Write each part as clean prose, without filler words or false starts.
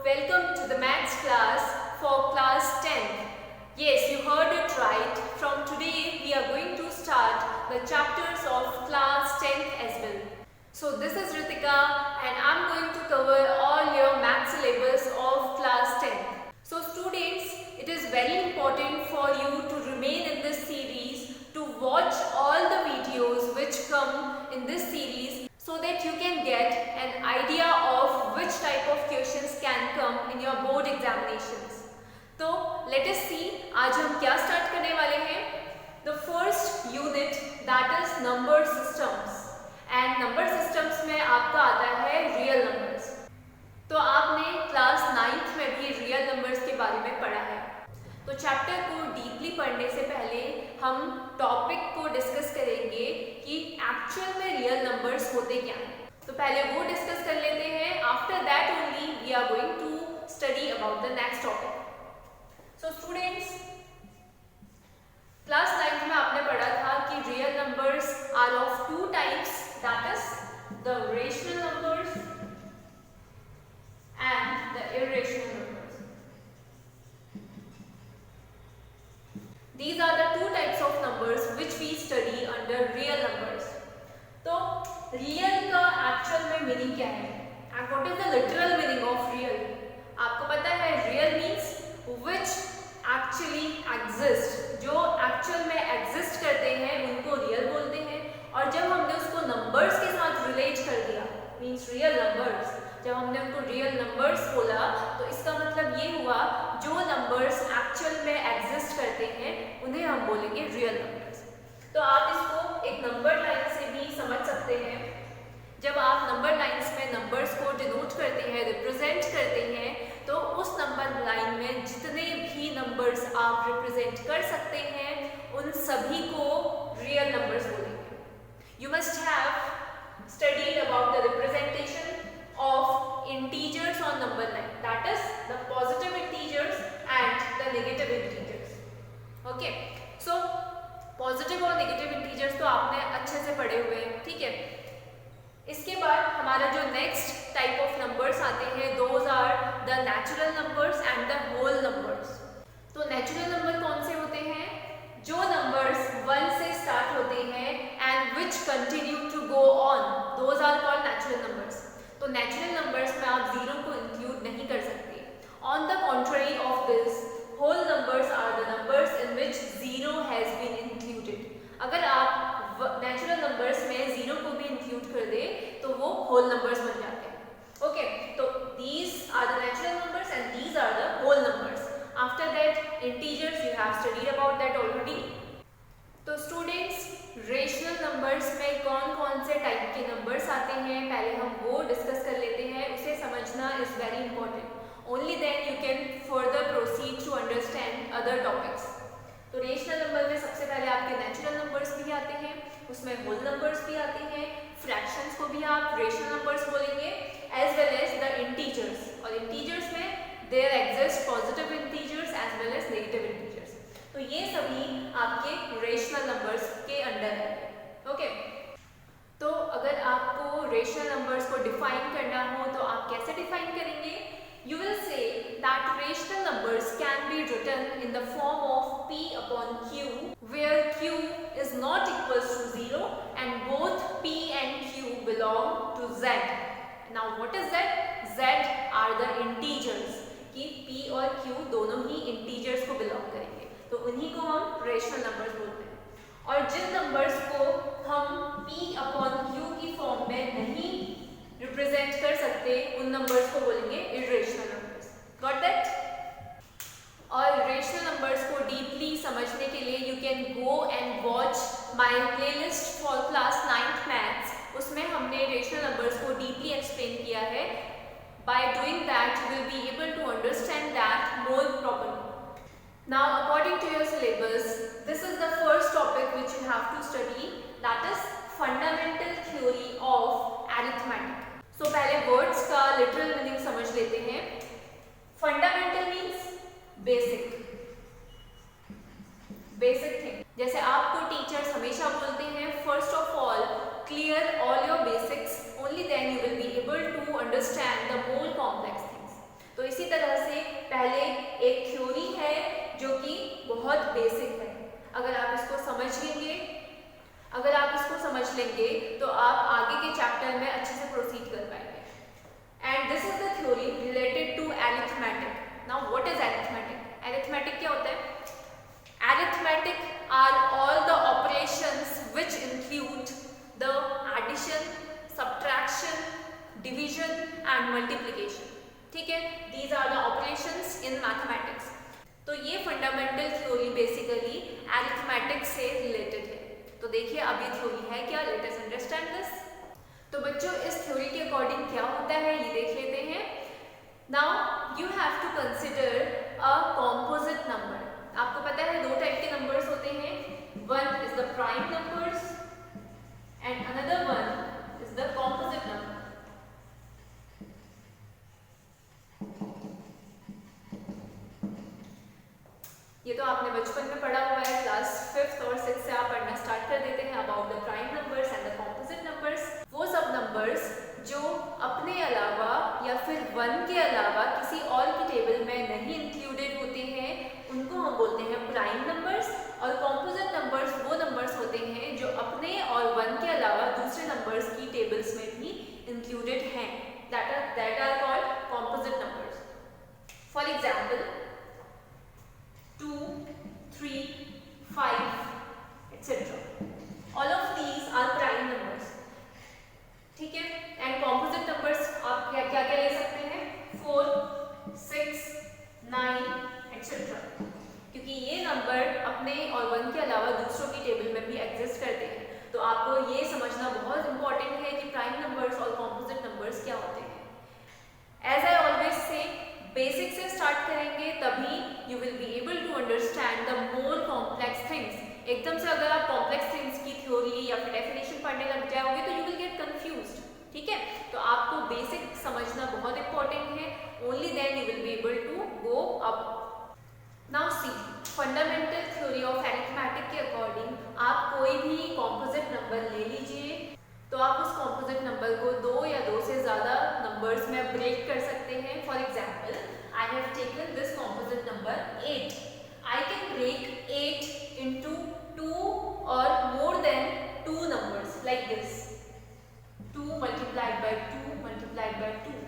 Welcome to the maths class for class 10th. Yes, you heard it right. From today we are going to start the chapters of class 10th as well. So this is Ritika and I'm going to cover all your maths syllabus of class 10th. So students, it is very important for you to remain in this series, to watch all the videos which come in this series so that you can get an idea of which type of questions can come in your board examinations. तो let us see आज हम क्या start करने वाले हैं. The first unit that is number systems and number systems में आपका आता है real numbers. तो आपने क्लास 9th में भी रियल नंबर्स के बारे में पढ़ा है. तो चैप्टर को डीपली पढ़ने से पहले हम टॉपिक को डिस्कस करेंगे कि एक्चुअल में रियल नंबर्स होते क्या हैं. तो पहले वो डिस्कस कर लेते हैं. After that only we are going to study about the next topic. So students, class 9th में आपने पढ़ा था कि real numbers are of two types, that is the rational numbers and the irrational numbers. These are the two types of numbers which we study under real numbers. तो real का actual में meaning क्या है? And what is the literal meaning of real? आपको पता है real means which actually exist. जो actual में exist करते हैं उनको real बोलते हैं. और जब हमने उसको numbers के साथ relate कर दिया, means real numbers. जब हमने उनको रियल नंबर्स बोला तो इसका मतलब ये हुआ जो नंबर्स एक्चुअल में एग्जिस्ट करते हैं उन्हें हम बोलेंगे रियल नंबर्स. तो आप इसको एक नंबर लाइन से भी समझ सकते हैं. जब आप नंबर लाइंस में नंबर्स को डिनोट करते हैं, रिप्रेजेंट करते हैं, तो उस नंबर लाइन में जितने भी नंबर्स आप रिप्रेजेंट कर सकते हैं उन सभी को रियल नंबर्स बोलेंगे. You must have studied about the representation of integers on number line, that is the positive integers and the negative integers. Okay, so positive और negative integers तो आपने अच्छे से पढ़े हुए हैं, ठीक है. इसके बाद हमारा जो next type of numbers आते हैं, those are the natural numbers and the whole numbers. तो natural number कौन से होते हैं? जो numbers 1 से start होते हैं and which continue to go on, those are called natural numbers. तो नेचुरल नंबर्स में आप जीरो को इंक्लूड नहीं कर सकते. On the contrary of this, whole numbers are the numbers in which zero has been included. अगर आप natural numbers में जीरो को भी इंक्लूड कर दे तो वो होल नंबर्स बन जाते हैं. ओके, तो these are the natural numbers and these are the whole numbers. After that integers, you have studied about that already. तो स्टूडेंट्स, रेशनल नंबर्स में कौन कौन से टाइप के नंबर्स आते हैं पहले हम वो डिस्कस कर लेते हैं. उसे समझना is very important. Only then you can further proceed to understand other topics. तो रेशनल नंबर में सबसे पहले आपके नेचुरल नंबर्स भी आते हैं, उसमें होल नंबर्स भी आते हैं, फ्रैक्शंस को भी आप रेशनल नंबर्स बोलेंगे, as well as the integers. और इंटीजर्स में there exist positive integers as well as negative integers. तो ये सभी आपके रेशनल नंबर्स के अंडर है. ओके, तो अगर आपको रेशनल नंबर्स को डिफाइन करना हो तो आप कैसे डिफाइन करेंगे? You will say that rational numbers can be written in the form of p upon q where q is not equals to 0 and both p and q belong to z. Now what is z? z are the integers. कि p और q दोनों ही integers को belong करेंगे, तो उन्हीं को हम rational numbers बोलते हैं. और जिन नंबर्स को हम p अपॉन q की फॉर्म में नहीं रिप्रेजेंट कर सकते उन नंबर्स को बोलेंगे इर्रेशनल नंबर्स. Got that? और रेशनल नंबर्स को डीपली समझने के लिए you can go and watch my playlist for class 9th maths. उसमें हमने रेशनल नंबर्स को डीपली एक्सप्लेन किया है. By doing that, you will be able to understand that more properly. Now, according to your syllabus, this is the first topic which you have to study, that is fundamental theory of arithmetic. So, पहले words का literal meaning समझ लेते हैं. Fundamental means basic. Basic thing. जैसे आपको teachers हमेशा बोलते हैं, first of all, clear all your basics. Only then you will be able to understand the more complex things. तो इस इसी तरह से पहले एक थ्योरी है जो कि बहुत बेसिक है, अगर आप इसको समझ लेंगे तो आप आगे के चैप्टर में अच्छे से प्रोसीड कर पाएंगे। And this is the theory related to arithmetic. Now what is arithmetic? Arithmetic क्या होता है? Arithmetic are all the operations which include the addition, subtraction, division and multiplication. ठीक है, these are the operations in mathematics. तो ये fundamental theory basically arithmetic से related है। तो देखिए अब ये थ्योरी है क्या, लेट अस अंडरस्टैंड दिस। तो बच्चों इस थ्योरी के अकॉर्डिंग क्या होता है ये देख लेते हैं। Now you have to consider a composite number. आपको पता है दो टाइप के नंबर्स होते हैं, one is the prime numbers and another one is the composite number. ये तो आपने बचपन में पढ़ा हुआ है, क्लास 5th और 6th से आप पढ़ना स्टार्ट कर देते हैं about the prime numbers and the composite numbers. वो सब नंबर्स जो अपने अलावा या फिर 1 के अलावा किसी और की टेबल में नहीं इंक्लूडेड होते हैं उनको हम बोलते हैं प्राइम नंबर्स। और कॉम्पोजिट नंबर्स वो नंबर्स होते हैं जो अपने और 1 के अलावा दूसरे नंबर्स की टेबल्स में भी इंक्लूडेड हैं, that are called composite numbers. For example 2, 3, 5, etc. All of these are prime numbers. ठीक है, एंड कॉम्पोजिट नंबर्स आप क्या क्या ले सकते हैं, 4, 6, 9, etc. क्योंकि ये नंबर अपने और 1 के अलावा दूसरों की टेबल में भी एग्जिस्ट करते हैं। तो आपको ये समझना बहुत इंपॉर्टेंट है कि प्राइम नंबर्स और कॉम्पोजिट नंबर्स क्या होते हैं। As I always say basic से स्टार्ट करेंगे तभी you will be able to understand the more complex things. एकदम से अगर आप कॉम्प्लेक्स थिंग्स की थ्योरी या फिर डेफिनेशन पढ़ने लग जाओगे तो यू विल गेट कंफ्यूज्ड। ठीक है, तो आपको बेसिक समझना बहुत इंपॉर्टेंट है, only then you will be able to go up. Now see fundamental theory of arithmetic के अकॉर्डिंग आप कोई भी कॉम्पोजिट नंबर ले लीजिए तो आप उस कॉम्पोजिट नंबर को 2 या 2 से ज़्यादा नंबर्स में ब्रेक कर सकते हैं। For example I have taken this composite number 8। I can break 8 into 2 or more than 2 numbers like this, 2 multiplied by 2 multiplied by 2.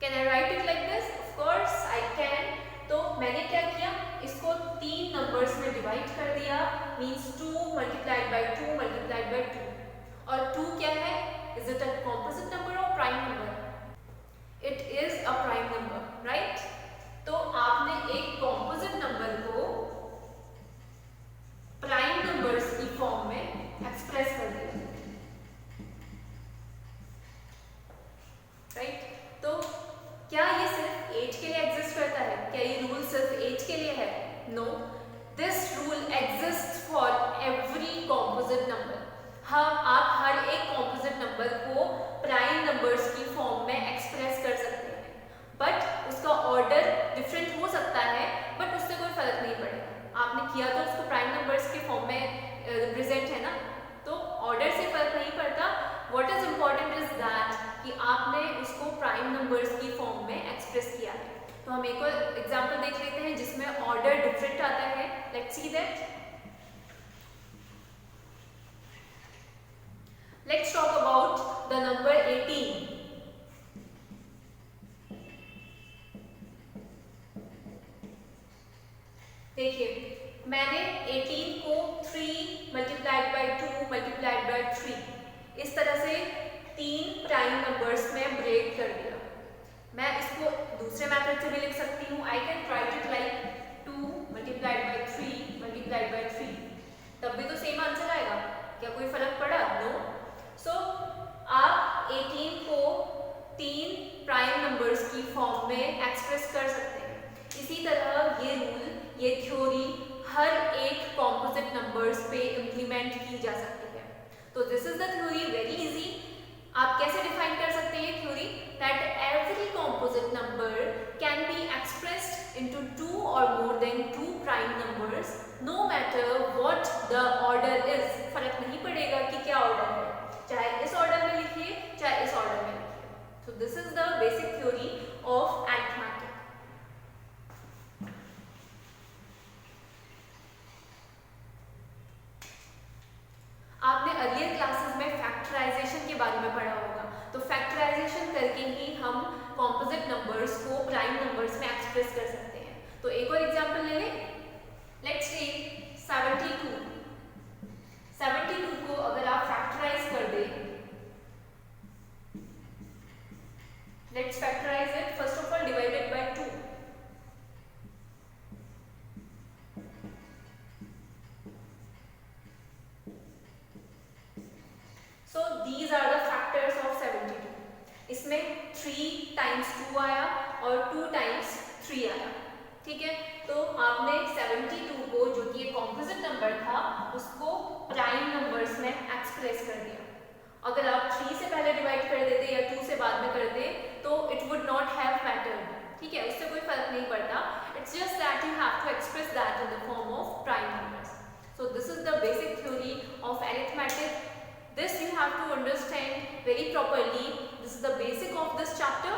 Can I write it like this? Of course I can. तो मैंने क्या किया, इसको 3 numbers में divide कर दिया, means 2 multiplied by 2 multiplied by 2. और 2 क्या है, is it a composite number और prime number? It is a prime number, right? तो आपने एक कॉम्पोजिट नंबर को प्राइम नंबर्स की फॉर्म में एक्सप्रेस कर दिया, राइट? तो क्या ये सिर्फ 8 के लिए एग्जिस्ट करता है? क्या ये रूल सिर्फ 8 के लिए है? No, this rule exist for every composite number. आप हर एक कॉम्पोजिट नंबर को प्राइम नंबर्स की फॉर्म में एक्सप्रेस कर सकते हैं, बट उसका ऑर्डर डिफरेंट हो सकता है, बट उससे कोई फर्क नहीं पड़ेगा। आपने किया तो उसको प्राइम नंबर्स के फॉर्म में रिप्रेजेंट है ना, तो ऑर्डर से फर्क नहीं पड़ता। What is important is that कि आपने उसको प्राइम नंबर्स की फॉर्म में एक्सप्रेस किया है। तो हम एक और एग्जाम्पल देख लेते हैं जिसमें ऑर्डर डिफरेंट आता है। Let's see that. Let's talk about the number 18. देखिए मैंने 18 को 3 multiplied by 2 multiplied by 3 इस तरह से 3 प्राइम नंबर्स में ब्रेक कर दिया। मैं इसको दूसरे मेथड से भी लिख सकती हूँ। I can write it like 2 multiplied by 3 multiplied by 3, तब भी तो सेम आंसर आएगा। क्या कोई फर्क पड़ा? नो। सो आप 18 को 3 प्राइम नंबर्स की फॉर्म में एक्सप्रेस कर सकते हैं। इसी तरह ये रूल, ये थ्योरी हर एक कॉम्पोजिट नंबर्स पे इम्प्लीमेंट की जा सकती है। तो this is the theory, very easy. आप कैसे डिफाइन कर सकते हैं ये theory? That every composite number can be expressed into 2 और more than 2 prime numbers, no matter what the order is. फर्क नहीं पड़ेगा कि क्या ऑर्डर है, चाहे इस ऑर्डर में लिखिए चाहे इस ऑर्डर में लिखिए। So this is the basic theory of arithmetic. हम कॉम्पोजिट नंबर्स को प्राइम नंबर्स में एक्सप्रेस कर सकते हैं। तो एक और एग्जांपल ले लें। Let's take 72। 72 को अगर आप फैक्टराइज कर दें, let's factorise it. First of all divided by 2। So these are the factors of 72. इसमें 3 times 2 आया और 2 times 3 आया, ठीक है। तो आपने 72 को, जो कि एक कॉम्पोजिट नंबर था, उसको प्राइम नंबर्स में एक्सप्रेस कर दिया। अगर आप 3 से पहले डिवाइड कर देते या 2 से बाद में करते तो it would not have mattered, ठीक है, उससे कोई फर्क नहीं पड़ता। It's just that you have to express that in the form of prime numbers. So this is the basic theory of arithmetic. This you have to understand very properly. This is the basic of this chapter.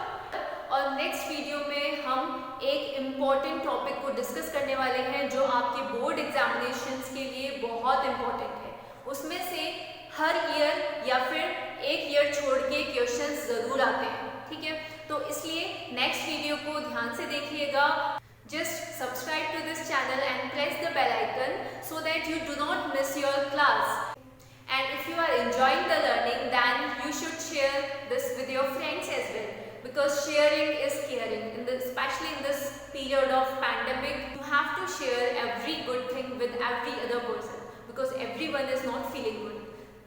और next video में हम एक important topic को discuss करने वाले हैं जो आपके बोर्ड एग्जामिनेशंस के लिए बहुत इम्पॉर्टेंट है। उसमें से हर ईयर या फिर एक ईयर छोड़ के क्वेश्चंस ज़रूर आते हैं, ठीक है। तो इसलिए नेक्स्ट वीडियो को ध्यान से देखिएगा। Just subscribe to this channel and press the bell icon so that you do not miss your class. And if you are enjoying the learning, then you should share this with your friends as well, because sharing is caring. Especially in this period of pandemic, you have to share every good thing with every other person, because everyone is not feeling good.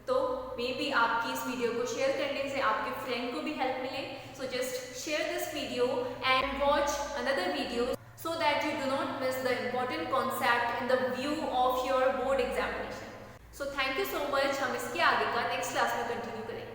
तो may be आपकी इस video को share करने से आपके friend को भी help मिले। So just share this video and watch another video so that you do not miss the important concept in the view of your board examination. So thank you so much. हम इसके आगे का next class में continue करेंगे।